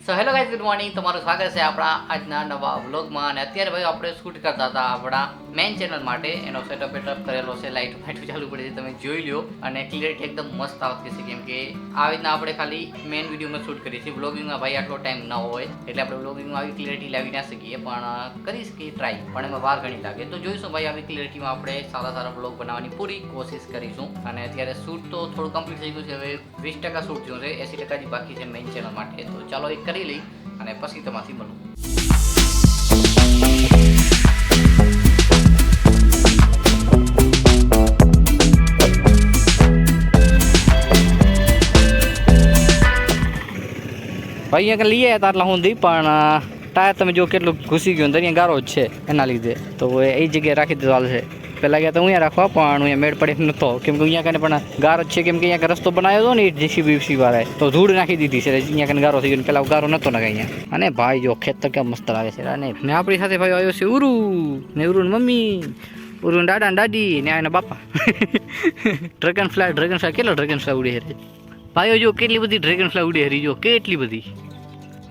So hello guys, good morning. તમારું સ્વાગત છે આપણા આજના નવા વ્લોગમાં. અને અત્યારે ભાઈ આપણે શૂટ કરતા હતા આપણા મેઇન ચેનલ માટે. એનો સેટઅપ કરેલો છે, લાઇટ ફાઇટ ચાલુ પડી છે, તમે જોઈ લો. અને ક્લિયરિટી એકદમ મસ્ત આવતી છે, કેમ કે આવી રીતના આપણે ખાલી મેઇન વિડીયોમાં શૂટ કરીએ છીએ. વ્લોગિંગમાં ભાઈ આટલો ટાઈમ ન હોય એટલે આપણે વ્લોગિંગમાં આવી ક્લિયરિટી લાવી ના શકીએ, પણ કરી શકીએ ટ્રાય, પણ એમાં વાર ઘણી લાગે. તો જોઈશું ભાઈ આવી ક્લિયરિટીમાં આપણે સારા વ્લોગ બનાવવાની પૂરી કોશિશ કરીશું. અને અત્યારે શૂટ તો થોડું કમ્પ્લીટ થઈ ગયું છે, હવે 20% શૂટ થયું છે, 80% જ બાકી છે મેઇન ચેનલ માટે. તો ચાલો એક કરી લઈ અને પછી તમારથી મળું. ભાઈ અહીંયા લઈએ હતા આટલા સુધી, પણ ટાયર તમે જો કેટલું ઘૂસી ગયું અંદર, અહીંયા ગારો જ છે એના લીધે. તો એ જગ્યાએ રાખી દીધો હાલ છે. પહેલાં ગયા તો અહીંયા રાખવા, પણ અહીંયા મેળ પડે નહોતો, કેમ કે અહીંયા કને પણ ગારો જ છે, કેમ કે અહીંયા રસ્તો બનાવ્યો હતો ને જીસીબી વાળાએ, તો ધૂળ નાખી દીધી છે. અહીંયા કને ગારો થઈ ગયો, પહેલાં ગારો નહોતો ને અહીંયા. અને ભાઈ જો ખેતર કેમ મસ્ત લાગે છે. અને ને આપણી સાથે ભાઈ આવ્યો છે ઉરુ ને ઉરુની મમ્મી, ઉરુના દાદા ને દાદી ને એના બાપા. ડ્રેગન ફ્લાય કેટલો ડ્રેગન ફ્લાય ઉડી હરી ભાઈઓ, જો કેટલી બધી ડ્રેગન ફ્લાય ઉડી હરી, જો કેટલી બધી.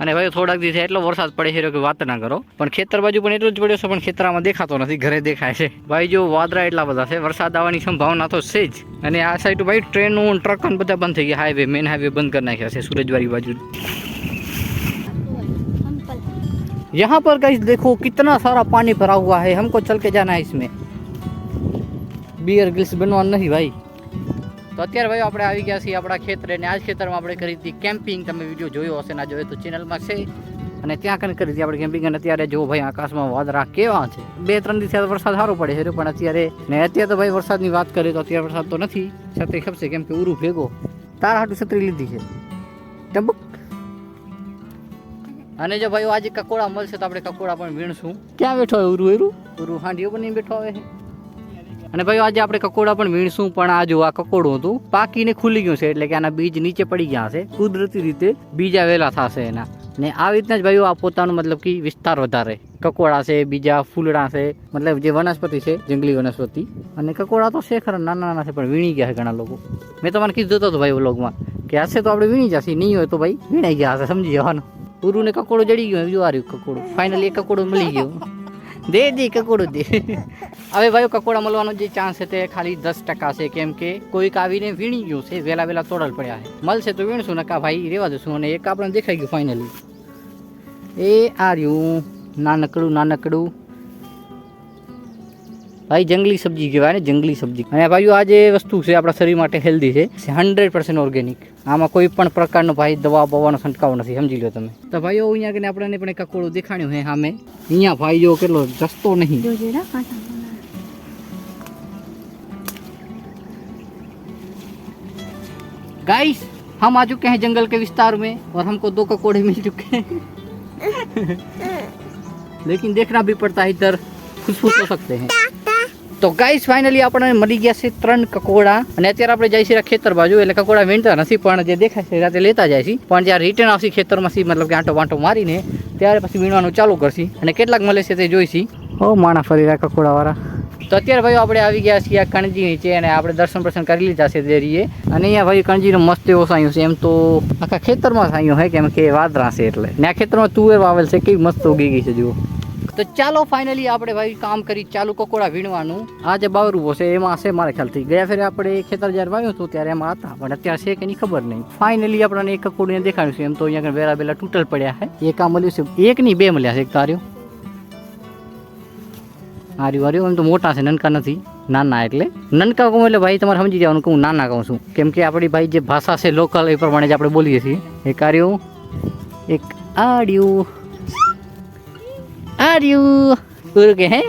અને ભાઈ થોડાક દિવસે એટલો વરસાદ પડે છે કે વાત ના કરો, પણ ખેતર બાજુ પણ એટલો જ પડ્યો છે, પણ ખેતરમાં દેખાતો નથી, ઘરે દેખાય છે. ભાઈ જો વાદળા એટલા બધા છે, વરસાદ આવવાની સંભાવના તો છે જ. અને આ સાઈડ ભાઈ ટ્રેનો ટ્રક બધા બંધ થઈ ગયા, હાઈવે મેન હાઈવે બંધ કરી નાખ્યા છે સુરજવાડી બાજુ. यहाँ पर गाइस देखो कितना सारा पानी भरा हुआ है, हमको चल के जाना है इसमें. बियर ग्रिल्स बनवाना नहीं भाई. તો અત્યારે ભાઈ આપણે આવી ગયા છીએ આપણા ખેતરે, અને આ જ ખેતરમાં આપણે કરી હતી કેમ્પિંગ. તમે વિડીયો જોયો હશે, ના જોયો તો ચેનલમાં છે, અને ત્યાં કને કરી હતી આપણે કેમ્પિંગ. અને અત્યારે જો ભાઈ આકાશમાં વાદળા કેવા છે. 2-3 દિવસ વરસાદ સારો પડે છે, પણ અત્યારે તો ભાઈ વરસાદની વાત કરીએ તો અત્યારે વરસાદ તો નથી. છત્રી ખપશે, કેમ કે ઉરું ભેગો તારા હાટું છત્રી લીધી છે ટબક. અને જો ભાઈ આજે કકોડા મળશે તો આપણે કકોડા પણ વીણશું. ક્યાં બેઠો હોય ઉરું હાંડીઓ બની બેઠો આવે છે. અને ભાઈ આજે આપણે કકોડા પણ વીણશું, પણ આ જો આ કકોડું હતું પાકીને ખુલી ગયું છે, એટલે કે આના બીજ નીચે પડી ગયા છે. કુદરતી રીતે બીજા વહેલા થશે એના. ને આવી રીતના જ ભાઈઓ આ પોતાનું મતલબ કે વિસ્તાર વધારે. કકોડા છે, બીજા ફૂલડા છે, મતલબ જે વનસ્પતિ છે, જંગલી વનસ્પતિ. અને કકોડા તો છે ખરા, નાના છે, પણ વીણી ગયા છે ઘણા લોકો. મેં તમને કીધું હતું ભાઈ વ્લોગમાં કે હશે તો આપણે વીણી જશે, નહીં હોય તો ભાઈ વીણાઈ ગયા હશે, સમજી જવાનું. પૂરું ને કકોડો જડી ગયો, જો આ રહ્યું કકોડું. ફાઇનલી એક કકોડો મળી ગયો. દે કકોડું દે. હવે ભાઈ કકોડા મળવાનો જે ચાન્સ છે તે ખાલી 10% છે, કેમ કે કોઈક આવીને વીણી ગયું છે, વહેલા તોડલ પડ્યા છે. મળશે તો વીણશું, ને કા ભાઈ રેવા દઈશું. અને એક આપણે દેખાઈ ગયું ફાઇનલી, એ આ રહ્યું નાનકડું ભાઈ જંગલી સબ્જી કહેવાય ને, જંગલી સબ્જી. અને ભાઈઓ આ જે વસ્તુ છે આપણા શરીર માટે હેલ્ધી છે, 100% ઓર્ગેનિક. આમાં કોઈ પણ પ્રકારનો ભાઈ દવા બવાનો છંટકાવ નથી, સમજી લો તમે. તો ભાઈઓ અહીંયા કને આપણને પણ એક કકોડું દેખાડ્યું છે સામે. અહીંયા ભાઈ જો કેટલો રસ્તો નહીં. गाइस हम आ चुके हैं जंगल के विस्तार में, और हमको 2 ककोड़े मिल चुके हैं. लेकिन देखना भी पड़ता है, इधर फुसफुस हो सकते हैं. તો ગાઈસ ફાઇનલી આપણને મળી ગયા છે 3 કકોડા. અને અત્યારે આપણે જઈ છીએ ખેતર બાજુ, એટલે કકોડા વીણતા નથી, પણ જે દેખાય છે રાતે લેતા જાય છે. પણ જ્યારે રિટર્ન આવશે ખેતરમાંથી, મતલબ કે આંટો વાંટો મારીને, ત્યારે પછી વીણવાનું ચાલુ કરશે. અને કેટલાક મળે છે તે જોઈશી. ઓ માણા ફરી રહ્યા કકોડા વાળા. તો અત્યારે ભાઈ આપણે આવી ગયા છીએ આ કણજી નીચે, અને આપણે દર્શન કરી લીધા છે દેરીએ. અને અહીંયા ભાઈ કણજીનો મસ્ત એવો સાયું છે, એમ તો આખા ખેતરમાં સાયું છે, કેમ કે વાદળા છે એટલે. ને આ ખેતરમાં તુવેર વાવેલ છે, કેવી મસ્ત ઉગી ગઈ છે જુઓ. તો ચાલો ફાઇનલી આપણે ભાઈ કામ કરી ચાલુ કકોડા વીણવાનું. આ જે બાવરૂપો છે એમાં છે મારા ખ્યાલથી. ગયા ફેરે આપણે ખેતર જ્યારે વાવ્યું હતું ત્યારે એમાં હતા, પણ અત્યારે છે કે નહીં ખબર નહીં. ફાઇનલી આપણને એક કકોડું દેખાડ્યું છે. એમ તો અહીંયા વેલા તૂટલ પડ્યા છે. એક આ મળ્યું છે, એક નહીં 2 મળ્યા છે. એક તાર્યું આર્યું એમ તો મોટા છે, નનકા નથી, નાના. એટલે નનકા કહું એટલે ભાઈ તમારે સમજી જવાનું કે હું નાના કહું છું, કેમ કે આપણી ભાઈ જે ભાષા છે લોકલ, એ પ્રમાણે જ આપણે બોલીએ છીએ. એક આર્યું, એક આડ્યું કે હે.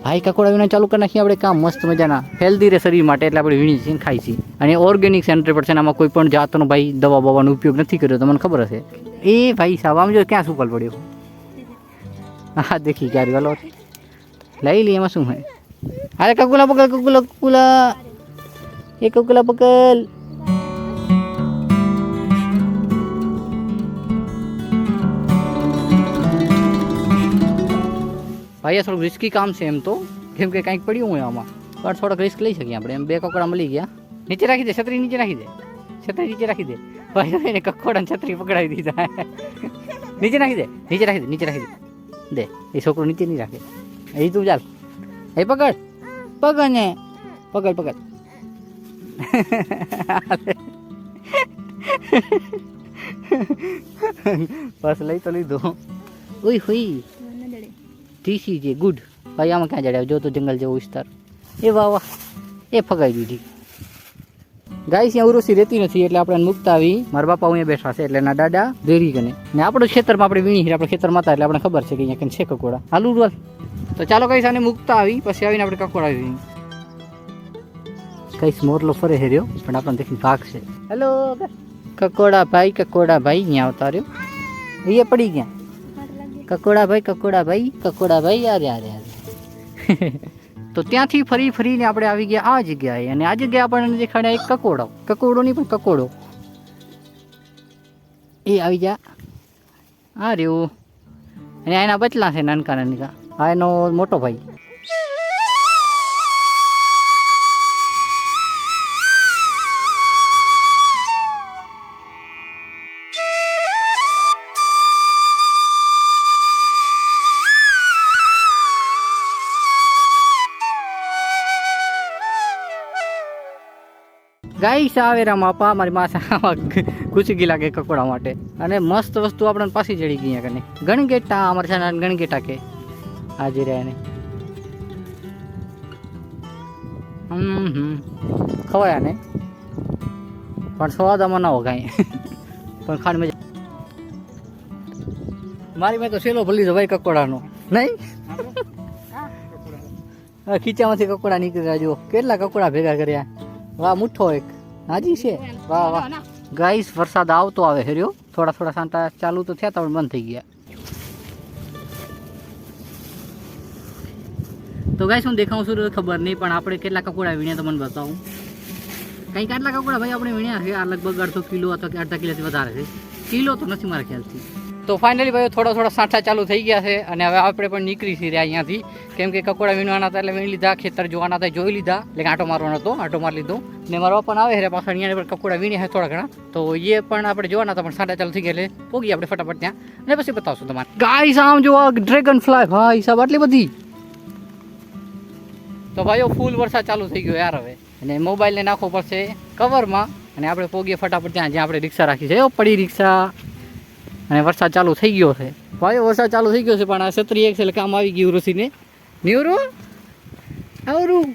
ભાઈ કકોડા વીણવાનું ચાલુ કરી નાખીએ આપણે કામ મસ્ત મજાના. હેલ્ધી રહે શરીર માટે, એટલે આપણે વીણી છીએ, ખાઈ છીએ. અને ઓર્ગેનિક 100%. આમાં કોઈ પણ જાતનો ભાઈ દવા બવાનો ઉપયોગ નથી કર્યો, તમને ખબર હશે. એ ભાઈ સાહેબ આમ જો ક્યાં સુકલ પડ્યો. હા દેખી ક્યારે ગલો લઈ લઈએ, એમાં શું હે. અરે કકુલા પકલ. ભાઈ આ થોડુંક રિસ્કી કામ છે એમ તો, કેમ કે કંઈક પડ્યું હોય આમાં, પણ થોડોક રિસ્ક લઈ શકીએ આપણે. એમ 2 કકોડા મળી ગયા, નીચે રાખી દે, છત્રી નીચે રાખી દે, છત્રી નીચે રાખી દે. ભાઈ એને કકોડા છત્રી પકડાવી દીધા. નીચે નાખી દે, નીચે રાખી દે, નીચે રાખી દે. એ છોકરો નીચે નહીં રાખે. એ તું ચાલ, એ પકડ, પકડ ને, પકડ પકડ. બસ લઈ તો લીધો. ઓય હોઈ ટીસી છે ગુડ. ભાઈ આમાં ક્યાં જડ્યા? જો તો જંગલ જેવો વિસ્તાર. એ વાહ વાહ, એ ફગાઈ દીધી. ગાય ત્યાં ઉરોસી રહેતી નથી એટલે આપણે મૂકતા આવી. મારા બાપા અહીંયા બેઠા છે એટલે એના દાદા દેરી કને ને આપણું ખેતરમાં આપણે વીણી આપણે ખેતરમાં હતા એટલે આપણે ખબર છે કે અહીંયા કંઈ છે કકોડા. હાલું રોલ તો ચાલો કઈ સાને મૂકતા આવી, પછી આવીને આપણે કકોડા વીણી. કઈ મોરલો ફરે હેર્યો પણ આપણને દેખીને ભાગ છે. હેલો કકોડા ભાઈ, કકોડા ભાઈ અહીંયા આવતા રહ્યો. એ પડી ગયા. કકોડા ભાઈ, કકોડા ભાઈ, કકોડા ભાઈ. અરે અરે અરે. તો ત્યાંથી ફરી ફરીને આપણે આવી ગયા આ જગ્યાએ, અને આ જગ્યાએ આપણને દેખાડ્યા એક કકોડો. કકોડો નહીં પણ કકોડો. એ આવી જા. આ રહ્યું. અને એના બચલા છે નાનકા નાનકા. આ એનો મોટો ભાઈ. ગાઈસ આવેરા માપા મારી માસા ઘૂસી ગઈ લાગે કકોડા માટે. અને મસ્ત વસ્તુ આપણને પાછી ચડી ગઈ કને. ગણગેટા અમારે છે ગણગેટા કે આજે રહ્યા ને. ખવાયા ને પણ સ્વાદ આમાં ના હો કાંઈ. પણ ખાંડ મજા. મારી મેં તો સેલો ભલી દો ભાઈ કકોડાનો નહીં. ખીચામાંથી કકોડા નીકળ્યા. જો કેટલા કકોડા ભેગા કર્યા. વાહ મુઠ્ઠો એક હાજી છે. વાહ વાહ. ગાઈસ વરસાદ આવતો આવે હેર્યો. થોડા થોડા સાંટા ચાલુ તો થયા પણ બંધ થઈ ગયા. તો ગાઈસ હું દેખાઉં છું ખબર નહીં પણ આપણે કેટલા કકોડા વીણ્યા તો મને બતાવું. કંઈક આટલા કકોડા ભાઈ આપણે વીણ્યા છે. આ લગભગ 1/2 કિલો અથવા કે 1/2 કિલોથી વધારે છે. કિલો તો નથી મારા ખ્યાલથી. તો ફાઇનલી ભાઈ થોડા થોડા સાંઠા ચાલુ થઈ ગયા છે અને હવે આપણે પણ નીકળી છીએ અહીંયાથી. કેમ કે કકોડા વીણવાના હતા એટલે વીણી લીધા, ખેતર જોવાના હતા જોઈ લીધા, એટલે આંટો મારવાનો હતો, આંટો મારી લીધો. ને મારા પણ આવે છે પાછળ અહીંયા પણ કકોડા વીણ્યા છે થોડા ઘણા. તો એ પણ આપણે જોવાના હતા પણ સાંઠા ચાલુ થઈ ગયા એટલે પોગી આપણે ફટાફટ ત્યાં અને પછી બતાવશું તમારે. ગાઈસ આમ જો ડ્રેગન ફ્લાય ભાઈ સાહેબ આટલી બધી. તો ભાઈઓ ફૂલ વરસાદ ચાલુ થઈ ગયો યાર હવે. અને મોબાઈલને નાખવો પડશે કવરમાં અને આપણે પોગીએ ફટાફટ ત્યાં જ્યાં આપણે રિક્ષા રાખી છે. પડી રિક્ષા. અને વરસાદ ચાલુ થઈ ગયો છે ભાઈ. વરસાદ ચાલુ થઈ ગયો છે પણ આ છત્રી એક છે એટલે કામ આવી ગયું ઋષિને. નીવરું આવરું